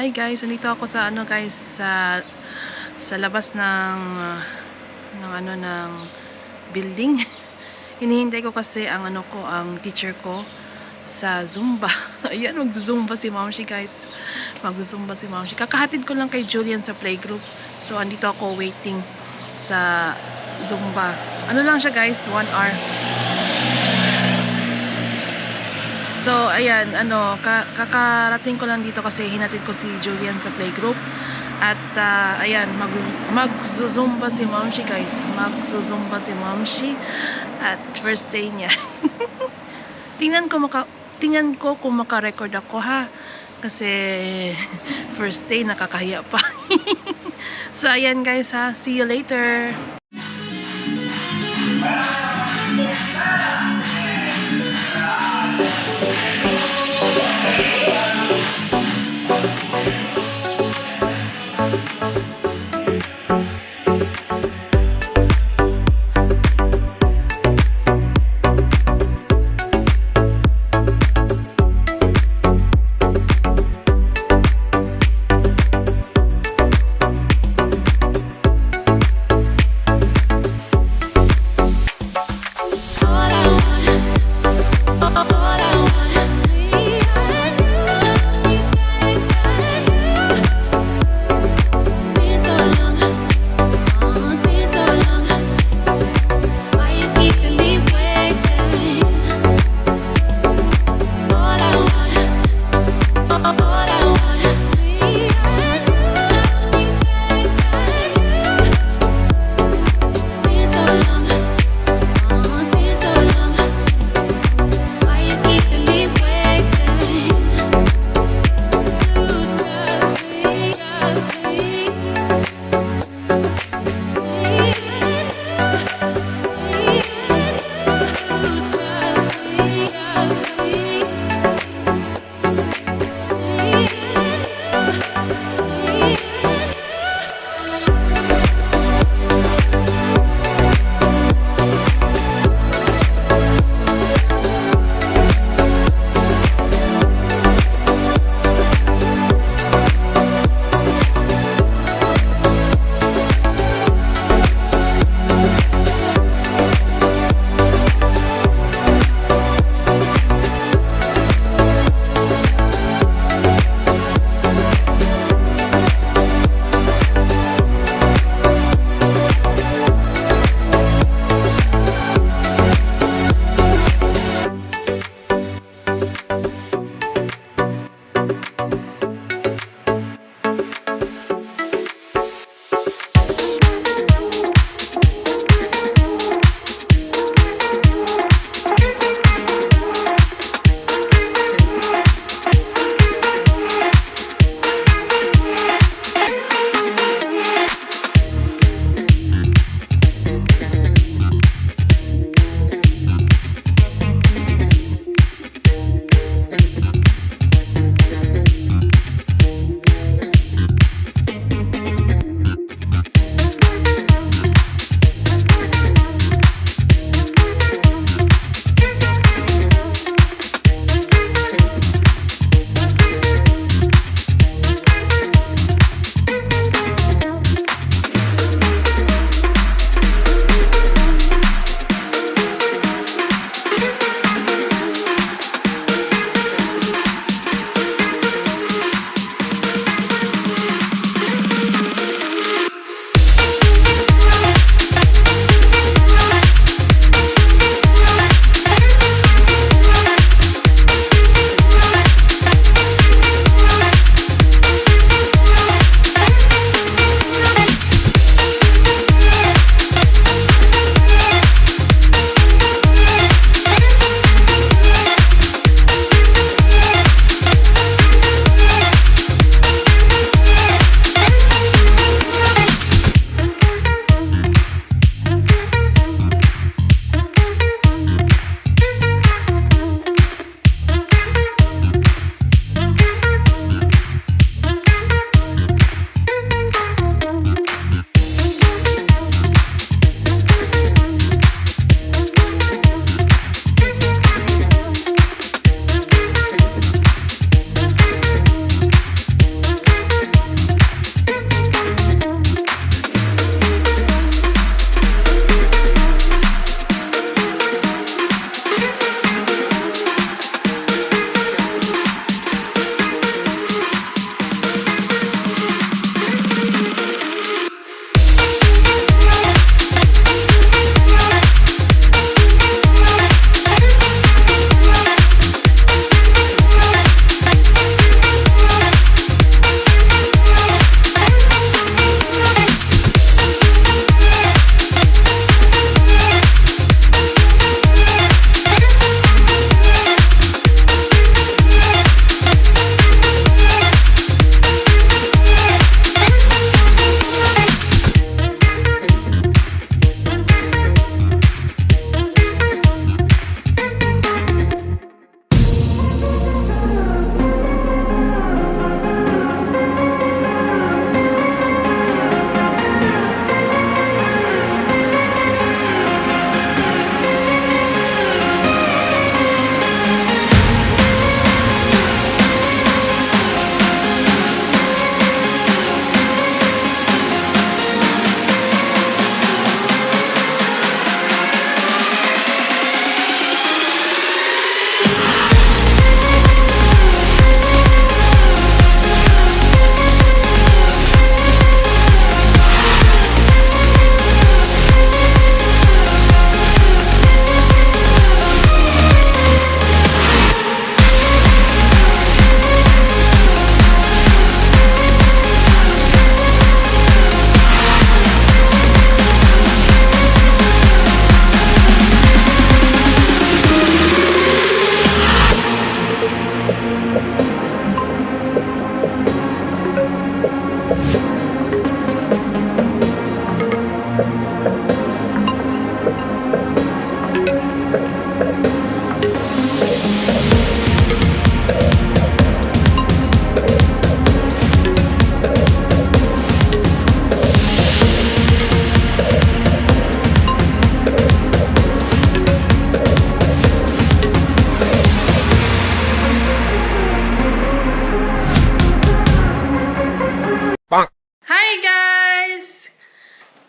Hi guys, nandito ako sa guys sa labas ng building. Hinihintay ko kasi ang ang teacher ko sa Zumba. Ayan, mag-Zumba si Mamshi guys. Mag-Zumba si Mamshi. Kakahatid ko lang kay Julian sa playgroup. So andito ako waiting sa Zumba. Ano lang siya guys, 1 hour. So, ayan, kakarating ko lang dito kasi hinatid ko si Julian sa playgroup. At, ayan, mag-zumba si Mamshi, guys. Mag-zumba si Mamshi. At, first day niya. Tingnan ko kung maka-record ako, ha. Kasi, first day, nakakahiya pa. So, ayan, guys, ha. See you later.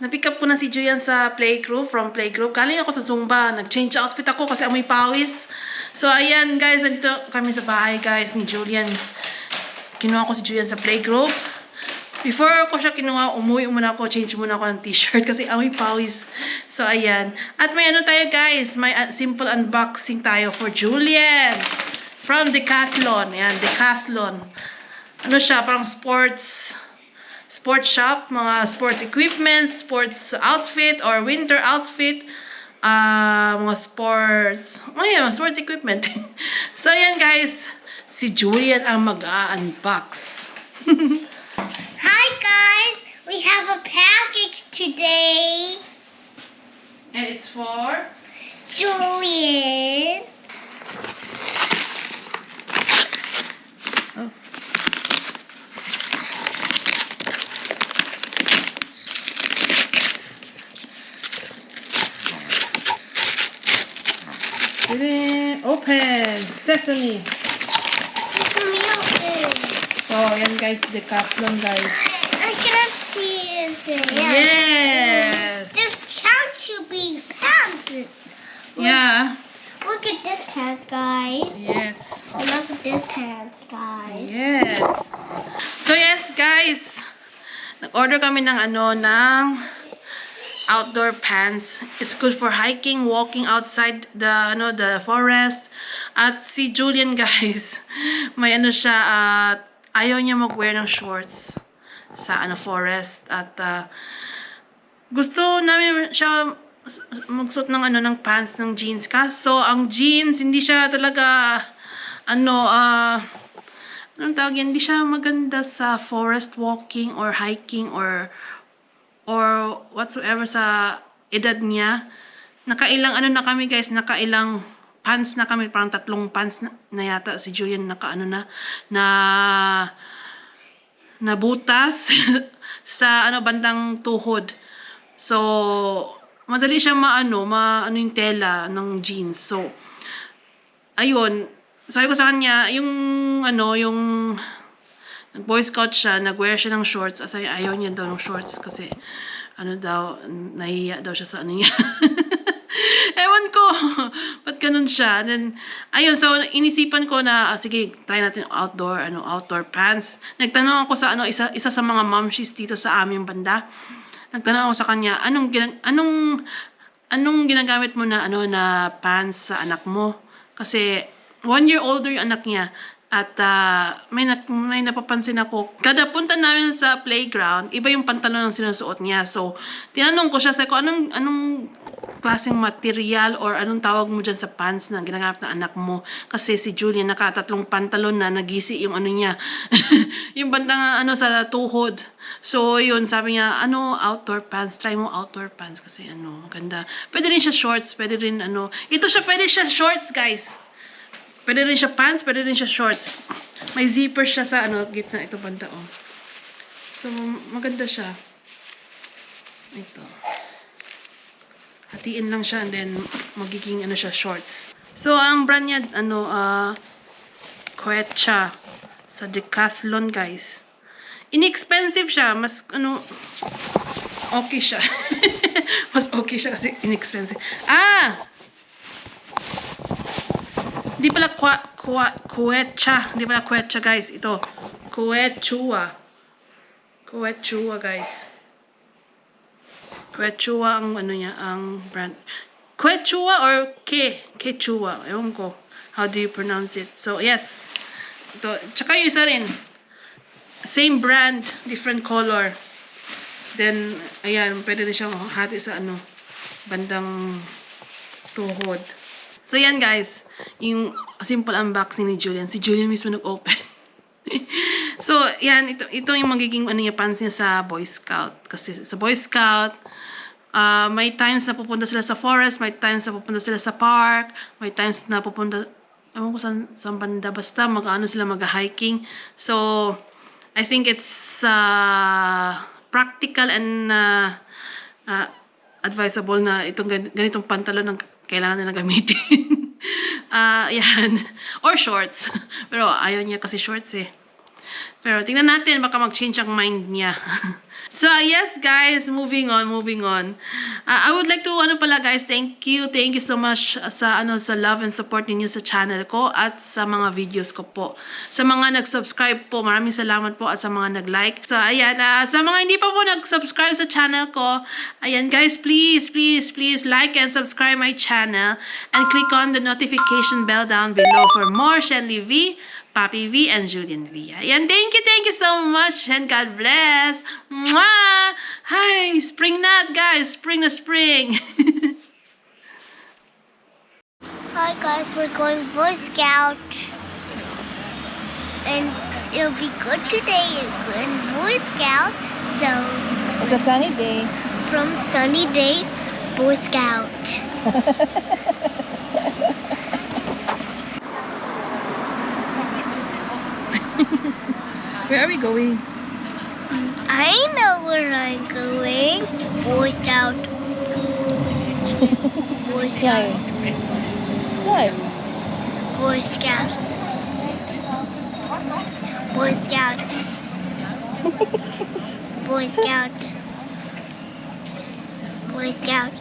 Na-pick up ko na si Julian sa playgroup, from playgroup. Galing ako sa Zumba. Nag-change outfit ako kasi amoy pawis. So, ayan guys. Nandito kami sa bahay guys ni Julian. Kinuha ko si Julian sa playgroup. Before ko siya kinuha, umuwi muna ako. Change muna ako ng t-shirt kasi amoy pawis. So, ayan. At may ano tayo guys. May simple unboxing tayo for Julian. From Decathlon. Ayan, Decathlon. Ano siya? Parang sports shop, mga sports equipment, sports outfit, or winter outfit, mga sports equipment. So, ayan guys, si Julian ang mag-unbox. Hi guys, we have a package today. And it's for Julian. Oh. Open! Sesame! Sesame open. Oh, yan guys, Decathlon guys. I cannot see it. Yes! Just chunky big pants. Yeah. Look at this pants, guys. Yes. And look at this pants, guys. Yes. So yes, guys. Nag-order kami ng outdoor pants. It's good for hiking, walking outside the forest. At si Julian, guys, may siya, ayaw niya mag-wear ng shorts sa forest. At gusto namin siya magsuot ng pants, ng jeans. Kaso ang jeans hindi siya talaga anong tawag yan? Hindi siya maganda sa forest walking or hiking or whatsoever sa edad niya. Nakailang na kami guys, nakailang pants na kami, parang 3 pants na yata si Julian na butas sa bandang tuhod. So madali siya yung tela ng jeans. So ayun, sabi ko sa kanya, yung nag-boy scout siya, nag-wear siya ng shorts. Asay ayaw niya daw ng shorts kasi nahihiya daw siya sa niya. Ewan ko, ba't ganun siya? Then, ayun, so inisipan ko na, sige, try natin outdoor pants. Nagtanong ako sa isa sa mga momshies dito sa aming banda. Nagtanong ako sa kanya, anong ginagamit mo na pants sa anak mo? Kasi 1 year older yung anak niya. At may napapansin ako. Kada punta namin sa playground, iba yung pantalon ng sinusuot niya. So, tinanong ko siya, sabi ko, anong klaseng material or anong tawag mo dyan sa pants na ginagamit ng anak mo? Kasi si Julian naka-3 pantalon na nagisi yung niya. Yung bandang sa tuhod. So, yun, sabi niya, outdoor pants. Try mo outdoor pants kasi maganda. Pwede rin siya shorts, pwede rin ito siya, pwede siya shorts, guys. Pwede rin siya pants, pwede rin siya shorts. May zipper siya sa gitna ito banda So maganda siya. Ito. Hatiin lang siya and then magiging siya shorts. So ang brand niya Quechua sa Decathlon, guys. Inexpensive siya, mas okay siya. Mas okay siya kasi inexpensive. Hindi pala Quechua. Hindi pala Quechua, guys. Ito. Quechua. Quechua, guys. Quechua ang ang brand. Quechua or Quechua. Ewan ko. How do you pronounce it? So, yes. Ito. Tsaka yung isa rin. Same brand. Different color. Then, ayan. Pwede rin siyang hati sa bandang tuhod. So, yan guys, yung simple unboxing ni Julian. Si Julian mismo nag-open. So, yan, ito yung magiging pants niya sa Boy Scout. Kasi sa Boy Scout, may times na pupunta sila sa forest, may times na pupunta sila sa park, may times na pupunta, ewan ko saan banda, basta sila mag-hiking. So, I think it's practical and advisable na itong ganitong pantalon ng kailangan nila gamitin. Yan. Or shorts. Pero ayaw niya kasi shorts eh. Pero tingnan natin, baka mag-change ang mind niya. So, yes guys, moving on. I would like to, guys, thank you so much sa love and support ninyo sa channel ko at sa mga videos ko po. Sa mga nag-subscribe po, maraming salamat po at sa mga nag-like. So, ayan, sa mga hindi pa po nag-subscribe sa channel ko, ayan guys, please like and subscribe my channel and click on the notification bell down below for more Shenley V, Papi V, and Julian V. Ayan, thank you so much, and God bless. Mwah! Hi, spring na, guys. Spring na spring. Hi guys, we're going Boy Scout. And it'll be good today in Boy Scout. So, It's a sunny day. from sunny day, Boy Scout. Where are we going? I know where I'm going. Boy Scout. Boy Scout. Boy Scout. Boy Scout. Boy Scout. Boy Scout.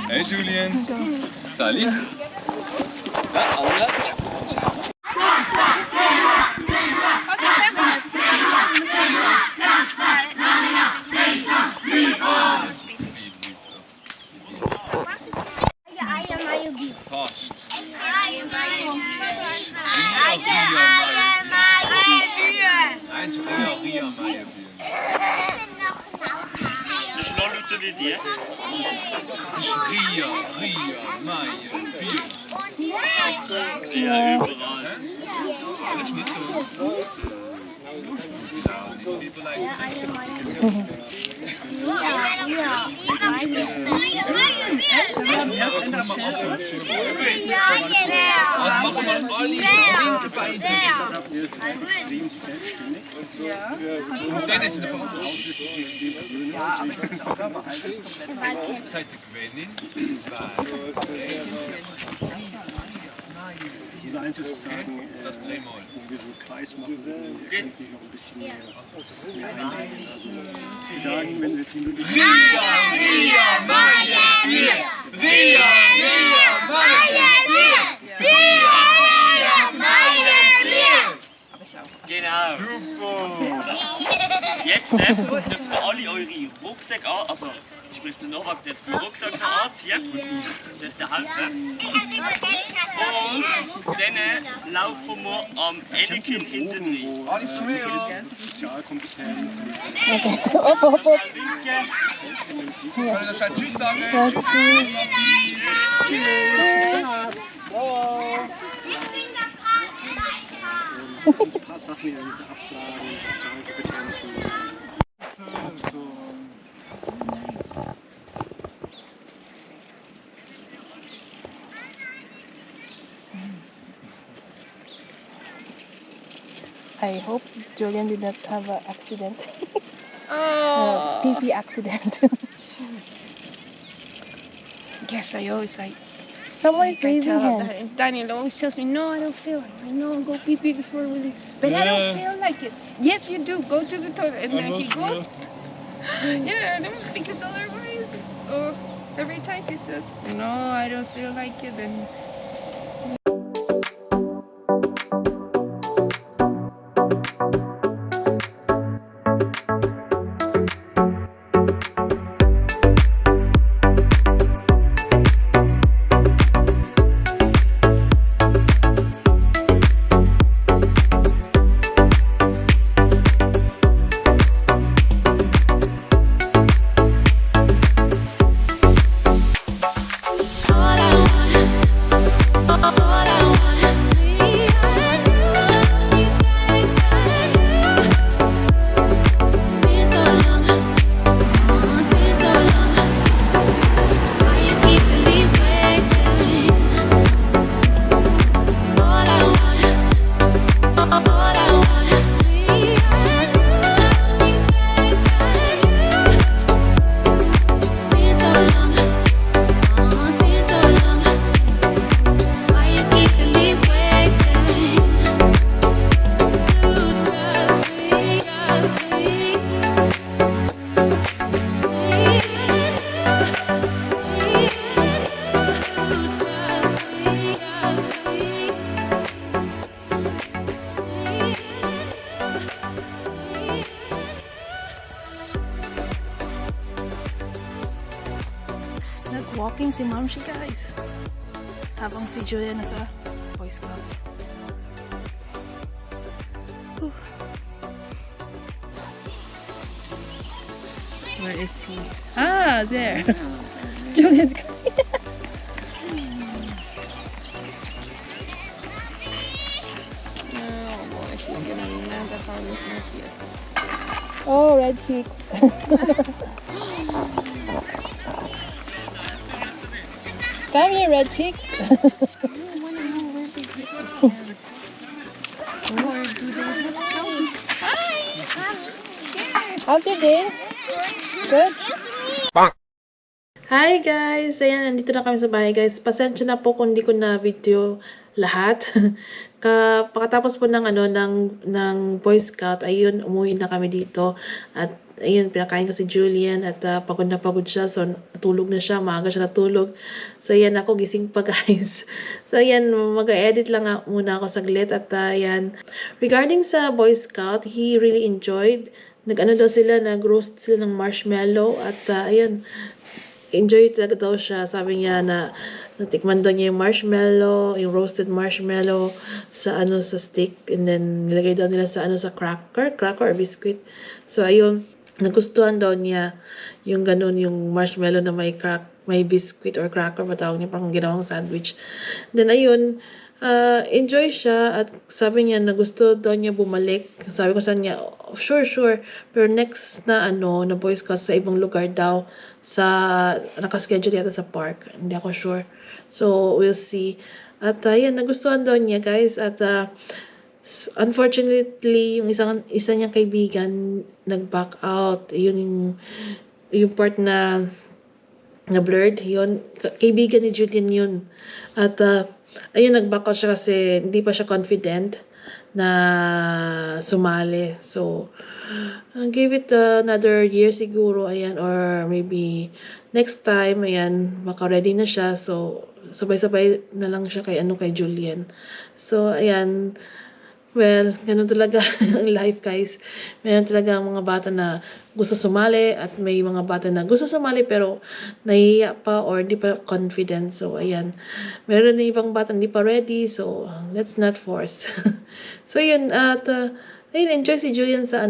Hey Julian. Sally. Ja, alle. Past. Hij is Ria Meijer. Dus non l'utilité. Het is Ria Meijer. Ja, überall. Dat is niet zo. Nou, die beleid. Als mag man Olli linkerbei. Extrem selbstständig. Dennis in de hand. Extrem verwöhnend. Seit de Gewinning. Diese Einzelsagen, Das dreimal. wo wir so einen Kreis machen, können sich noch ein bisschen mehr eindenken. Also, die sagen, wenn wir jetzt hier wirklich. Genau. Super! Jetzt dürft ihr alle eure Rucksäcke an, also sprich der Novak darf seinen Rucksack anziehen, dürft ihr helfen. Und dann laufen wir am Anakin hinten rein. Wo so viele Sozialkompetenz mit Können wir schon Tschüss sagen? das sind so ein paar Sachen, ja, diese Abfragen, Sozialkompetenzen. I hope Julian did not have an accident. Oh. pee accident. Yes, I always like. Someone is I waving tell hand. that. Daniel always tells me, no, I don't feel like it. No, go pee pee before we leave. But I don't feel like it. Yes, you do. Go to the toilet. And then he goes. Yeah, because otherwise, every time he says, no, I don't feel like it. Then Nag-walking si Mamshi, guys. Habang si Julia nasa Boy Scout. Whew. Where is he? Ah, there. Julia's crying. oh boy, she's gonna be mad that Harley's not here. Oh, red cheeks. Come here, red cheeks. I want to know where they get this from. Or do they have dogs? Hi! How's your day? Good? Hi guys! Ayan, nandito na kami sa bahay guys. Pasensya na po kung di ko na video lahat. Pagkatapos po ng Boy Scout, ayun, umuwi na kami dito. At ayun, pinakain ko si Julian at pagod na pagod siya. So, natulog na siya. Maaga siya natulog. So, ayan, ako gising pa guys. So, ayan, mag-edit lang muna ako saglit. At ayan, regarding sa Boy Scout, he really enjoyed. Nag-roast sila ng marshmallow. At ayun, enjoy talaga daw siya. Sabi niya na natikman daw niya yung marshmallow, yung roasted marshmallow sa sa stick, and then nilagay daw nila sa sa cracker or biscuit. So ayun, nagustuhan daw niya yung ganun, yung marshmallow na may biscuit or cracker, matawag niya, pang ginawang sandwich. Then ayun, enjoy siya at sabi niya na gusto daw niya bumalik. Sabi ko sa niya, oh, sure. Pero next na na Boy Scout sa ibang lugar daw, nakaschedule yata sa park. Hindi ako sure. So, we'll see. At yan, nagustuhan daw niya guys. At unfortunately, yung isa niyang kaibigan nag-back out. Yun yung part na blurred. Yun, kaibigan ni Julian yun. At ayun, nag-back out siya kasi hindi pa siya confident na sumali. So, give it another year siguro, ayan, or maybe next time, ayan, baka ready na siya. So, sabay-sabay na lang siya kay Julian. So, ayan, well, ganun talaga ang life, guys. Mayroon talaga mga bata na gusto sumali at may mga bata na gusto sumali pero nahihiya pa or di pa confident. So, ayan. Meron na ibang bata hindi pa ready. So, let's not force. So, yun. At, ayun, enjoy si Julian sa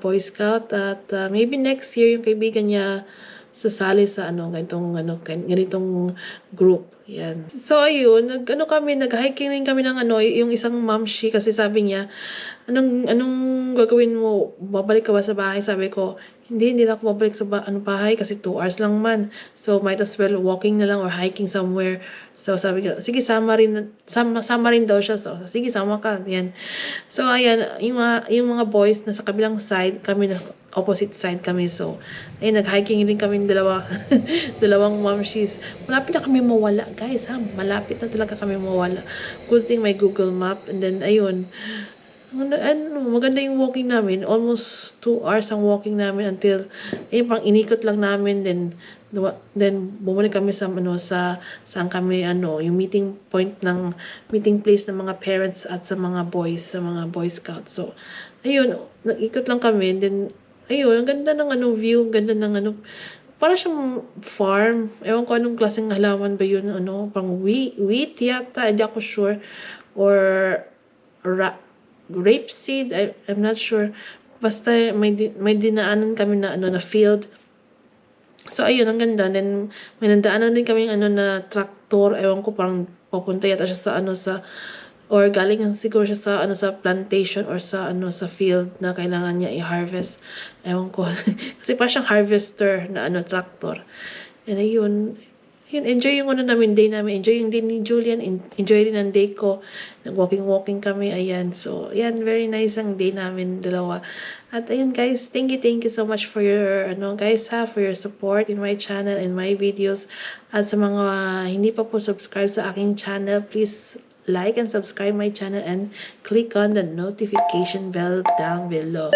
Boy Scout. At, maybe next year yung kaibigan niya sasali sa ganitong group. Yan. So, ayun, nag-hiking rin kami ng yung isang mamshi kasi sabi niya, anong gagawin mo? Babalik ka ba sa bahay? Sabi ko, hindi na ako babalik sa bahay kasi 2 hours lang man. So, might as well walking na lang or hiking somewhere. So, sabi ko, sige, sama rin daw siya. So, sige, sama ka. Yan. So, ayan, yung mga boys na sa kabilang side, kami na opposite side kami. So, ayun, nag-hiking rin kami dalawa. Dalawang mamshis. Malapit na kami mawala, guys, ha? Malapit na talaga kami mawala. Good thing may Google Map. And then, ayun, maganda yung walking namin. Almost 2 hours ang walking namin until parang inikot lang namin, then bumalik kami sa saan kami yung meeting place ng mga parents at sa mga boys, sa mga Boy Scouts. So ayun, nag-ikot lang kami, then ayun, ang ganda ng view, ang ganda ng para siyang farm. Ewan ko anong klaseng halaman ba yun, pang wheat yata, hindi ako sure, or rapeseed, I'm not sure. Basta may dinaanan kami na na field. So ayun, ang ganda. Then may nandaanan din kami na tractor. Ewan ko, parang papunta yata siya sa or galing siguro siya sa plantation or sa field na kailangan niya i-harvest. Ewan ko. Kasi parang siyang harvester na tractor. And ayun, enjoy yung namin, day namin. Enjoy yung day ni Julian. Enjoy rin ang day ko. Nag-walking kami. Ayan. So, ayan. Very nice ang day namin, dalawa. At ayan, guys. Thank you so much for your, for your support in my channel and my videos. At sa mga hindi pa po subscribe sa aking channel, please like and subscribe my channel and click on the notification bell down below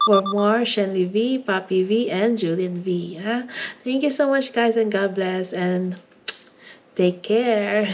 for more Shenley V, Papi V, and Julian V. Thank you so much, guys, and God bless, and take care.